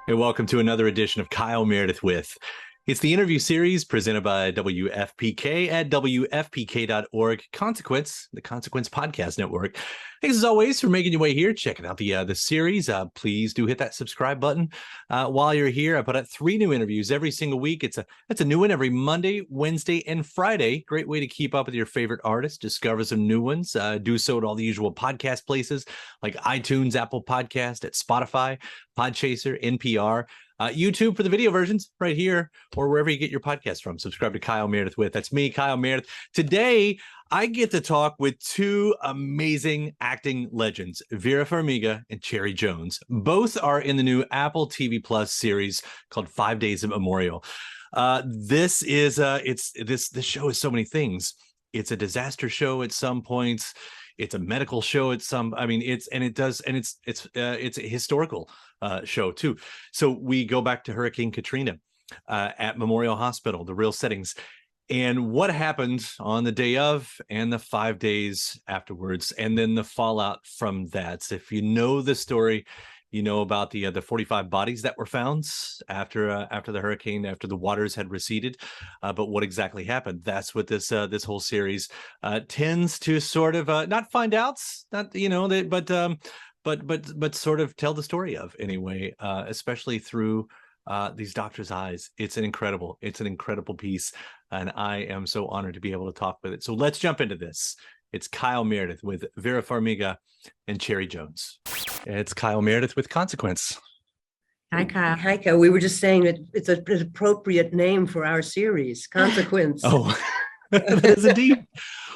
Hey, welcome to another edition of Kyle Meredith with. It's the interview series presented by WFPK at WFPK.org. Consequence, the Consequence Podcast Network. Thanks as always for making your way here, checking out the series. Please do hit that subscribe button while you're here. I put out 3 new interviews every single week. It's a new one every Monday, Wednesday, and Friday. Great way to keep up with your favorite artists, discover some new ones. Do so at all the usual podcast places like iTunes, Apple Podcast, at Spotify, Podchaser, NPR. YouTube for the video versions right here or wherever you get your podcast from. Subscribe to Kyle Meredith with. That's me, Kyle Meredith. Today, I get to talk with 2 amazing acting legends, Vera Farmiga and Cherry Jones. Both are in the new Apple TV Plus series called 5 Days of Memorial. This show is so many things. It's a disaster show at some points. It's a medical show at some. I mean, it's a historical show too. So we go back to Hurricane Katrina at Memorial Hospital, the real settings, and what happened on the day of and the 5 days afterwards, and then the fallout from that. So if you know the story, you know about the 45 bodies that were found after the hurricane, after the waters had receded. But what exactly happened? That's what this whole series tends to sort of not find out, not but sort of tell the story of anyway, especially through these doctors' eyes. It's an incredible piece, and I am so honored to be able to talk with it. So let's jump into this. It's Kyle Meredith with Vera Farmiga and Cherry Jones. It's Kyle Meredith with Consequence. Hi, Kyle. Hi, Kyle. We were just saying that it's an appropriate name for our series, Consequence. Oh, that is indeed.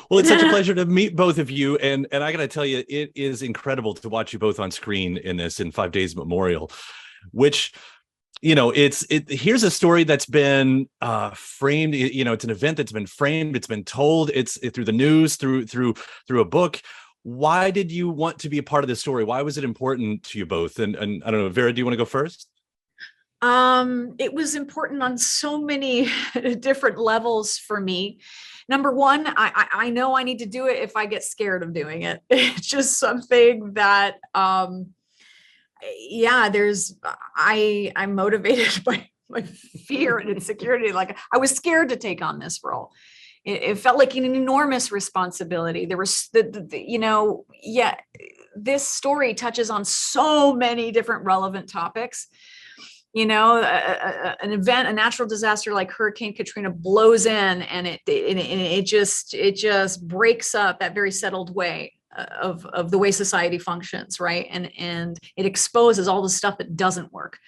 Well, it's such a pleasure to meet both of you. And I got to tell you, it is incredible to watch you both on screen in 5 Days Memorial, which, here's a story that's been framed. It's an event that's been framed. It's been told. It's through the news, through a book. Why did you want to be a part of this story? Why was it important to you both? And I don't know, Vera, do you want to go first? It was important on so many different levels for me. Number one, I know I need to do it if I get scared of doing it. It's just something that, I'm motivated by my fear and insecurity. Like, I was scared to take on this role. It felt like an enormous responsibility. There was this story touches on so many different relevant topics. An event, a natural disaster like Hurricane Katrina blows in, and it just breaks up that very settled way of the way society functions, right? And it exposes all the stuff that doesn't work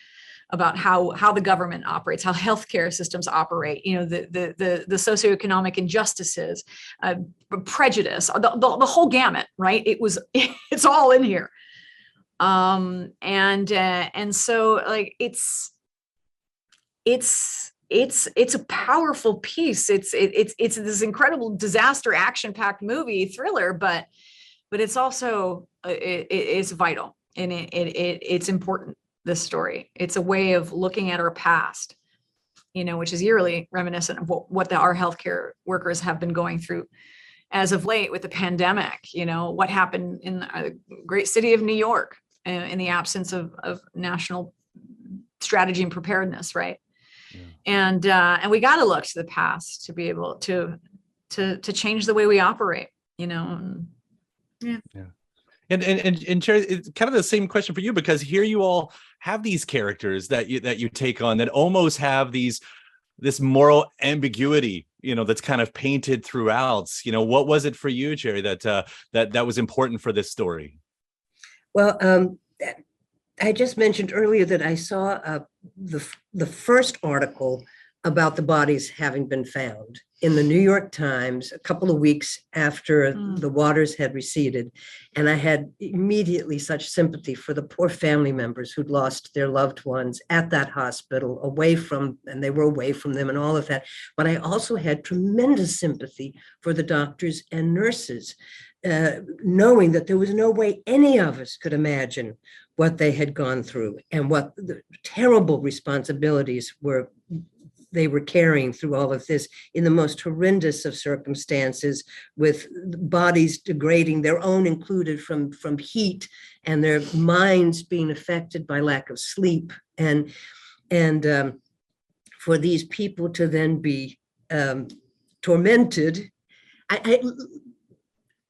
about how the government operates, how healthcare systems operate, the socioeconomic injustices, prejudice, the whole gamut, right? It's all in here. And so, like, it's a powerful piece. It's this incredible disaster action-packed movie thriller, but it's also it's vital, and it's important. This story, it's a way of looking at our past, which is eerily reminiscent of what our healthcare workers have been going through as of late with the pandemic. What happened in the great city of New York in the absence of national strategy and preparedness, right? Yeah. And we got to look to the past to be able to change the way we operate. Yeah. And Cherry, it's kind of the same question for you, because here you all have these characters that you take on that almost have this moral ambiguity, that's kind of painted throughout. What was it for you, Cherry, that was important for this story? Well, I just mentioned earlier that I saw the first article about the bodies having been found in the New York Times a couple of weeks after the waters had receded. And I had immediately such sympathy for the poor family members who'd lost their loved ones at that hospital, and they were away from them and all of that. But I also had tremendous sympathy for the doctors and nurses, knowing that there was no way any of us could imagine what they had gone through and what the terrible responsibilities they were carrying through all of this in the most horrendous of circumstances, with bodies degrading, their own included, from heat, and their minds being affected by lack of sleep And for these people to then be tormented,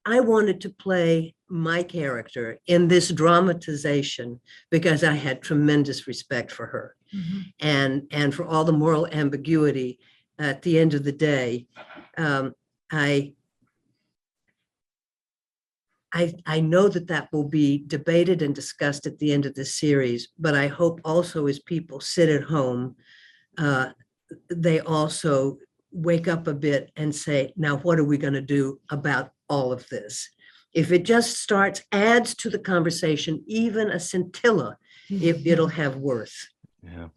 I wanted to play my character in this dramatization because I had tremendous respect for her, and for all the moral ambiguity. At the end of the day, I know that will be debated and discussed at the end of the series, but I hope also as people sit at home, they also wake up a bit and say, now, what are we going to do about all of this? If it just adds to the conversation, even a scintilla, it'll have worth. Yeah.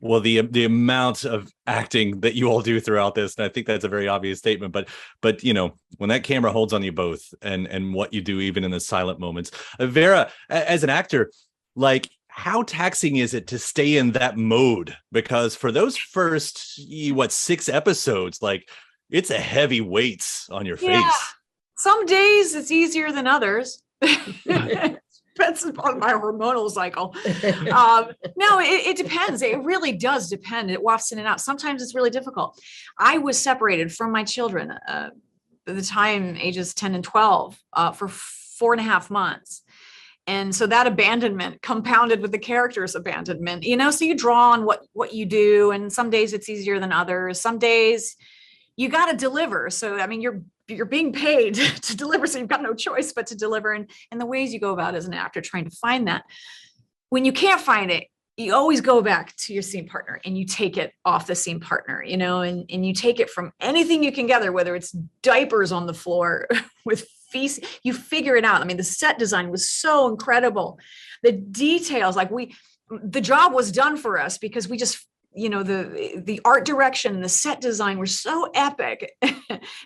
Well, the amount of acting that you all do throughout this, and I think that's a very obvious statement, but you know, when that camera holds on you both, and what you do even in the silent moments, Vera, as an actor, like, how taxing is it to stay in that mode? Because for those first 6 episodes, like, it's a heavy weight on your face. Some days it's easier than others. Depends on my hormonal cycle. No, it depends. It really does depend. It wafts in and out. Sometimes it's really difficult. I was separated from my children at the time, ages 10 and 12, for 4.5 months. And so that abandonment compounded with the character's abandonment, so you draw on what you do. And some days it's easier than others. Some days you got to deliver. So, I mean, you're being paid to deliver. So you've got no choice but to deliver. And the ways you go about as an actor, trying to find that. When you can't find it, you always go back to your scene partner and you take it off the scene partner, and you take it from anything you can gather, whether it's diapers on the floor with feces, you figure it out. I mean, the set design was so incredible. The details, the job was done for us because we just, the art direction, the set design were so epic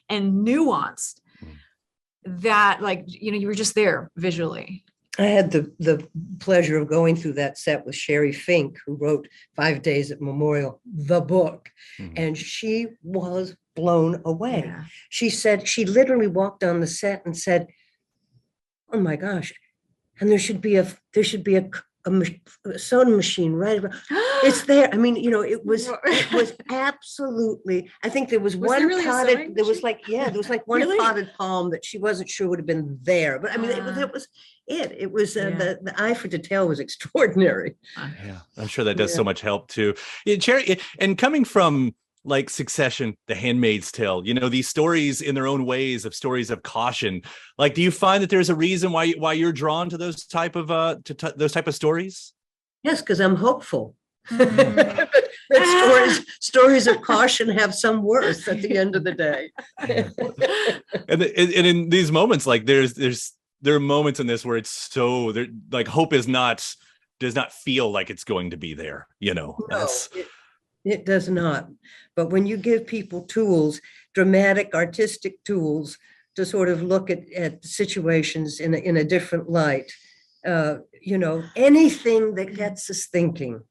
and nuanced that, you were just there visually. I had the pleasure of going through that set with Sherry Fink, who wrote 5 Days at Memorial, the book, and she was blown away. Yeah. She said she literally walked on the set and said, "Oh my gosh, and there should be a soda machine right around." It's there. I mean, it was absolutely. I think there was one really potted. There was one Really? potted palm that she wasn't sure would have been there. But I mean, it was. The eye for detail was extraordinary. Yeah, I'm sure that does so much help too. Yeah, Cherry, and coming from like Succession, The Handmaid's Tale, these stories in their own ways of stories of caution. Like, do you find that there's a reason why you're drawn to those type of those type of stories? Yes, because I'm hopeful. But stories of caution have some worth at the end of the day. and in these moments, like there are moments in this where it's so like hope does not feel like it's going to be there. No, it does not. But when you give people tools, dramatic, artistic tools, to sort of look at situations in a different light, anything that gets us thinking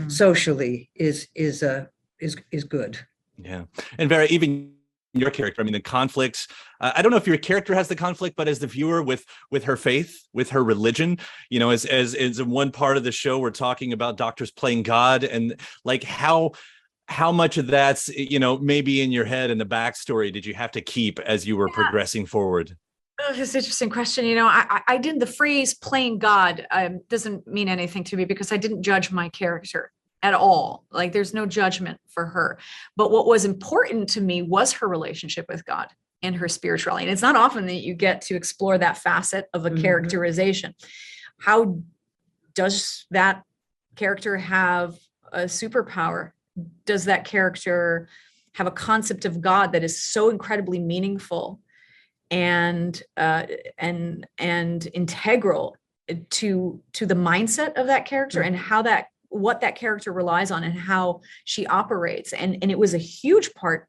socially is good. Yeah. And Vera, even your character, I mean, the conflict, I don't know if your character has the conflict, but as the viewer with her faith, with her religion, as in one part of the show, we're talking about doctors playing God, and like how much of that's, maybe in your head and the backstory did you have to keep as you were progressing forward? Oh, that's an interesting question. I didn't, the phrase playing God doesn't mean anything to me because I didn't judge my character at all. Like, there's no judgment for her. But what was important to me was her relationship with God and her spirituality. And it's not often that you get to explore that facet of a characterization. How does that character have a superpower? Does that character have a concept of God that is so incredibly meaningful and integral to the mindset of that character and what that character relies on and how she operates? And it was a huge part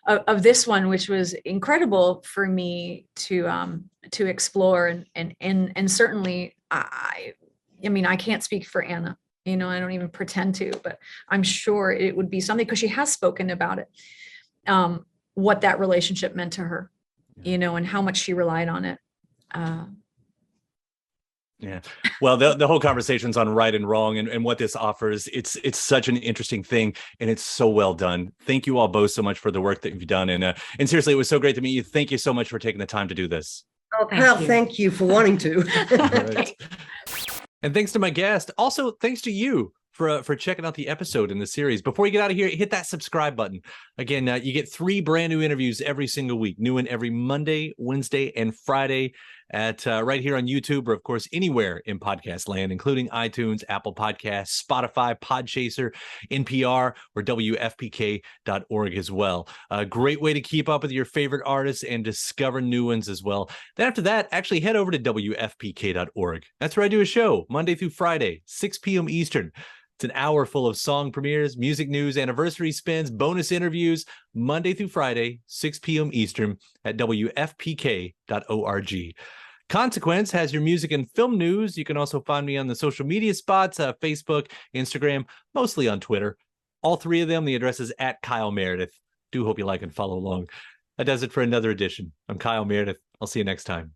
of this one, which was incredible for me to explore. And certainly I mean, I can't speak for Anna. I don't even pretend to, but I'm sure it would be something, because she has spoken about it, what that relationship meant to her, and how much she relied on it. Yeah. Well, the whole conversation's on right and wrong and what this offers. It's such an interesting thing, and it's so well done. Thank you all both so much for the work that you've done. And seriously, it was so great to meet you. Thank you so much for taking the time to do this. Oh, thank you for wanting to. Right. And thanks to my guest. Also, thanks to you for checking out the episode in the series. Before you get out of here, hit that subscribe button. Again, you get 3 brand new interviews every single week, new one every Monday, Wednesday, and Friday at right here on YouTube, or of course anywhere in podcast land, including iTunes, Apple Podcasts, Spotify, Podchaser, NPR, or WFPK.org as well. A great way to keep up with your favorite artists and discover new ones as well. Then after that, actually head over to WFPK.org. That's where I do a show Monday through Friday, 6 p.m. Eastern. It's an hour full of song premieres, music news, anniversary spins, bonus interviews, Monday through Friday, 6 p.m. Eastern at WFPK.org. Consequence has your music and film news. You can also find me on the social media spots, Facebook, Instagram, mostly on Twitter. All 3 of them, the address is at Kyle Meredith. Do hope you like and follow along. That does it for another edition. I'm Kyle Meredith. I'll see you next time.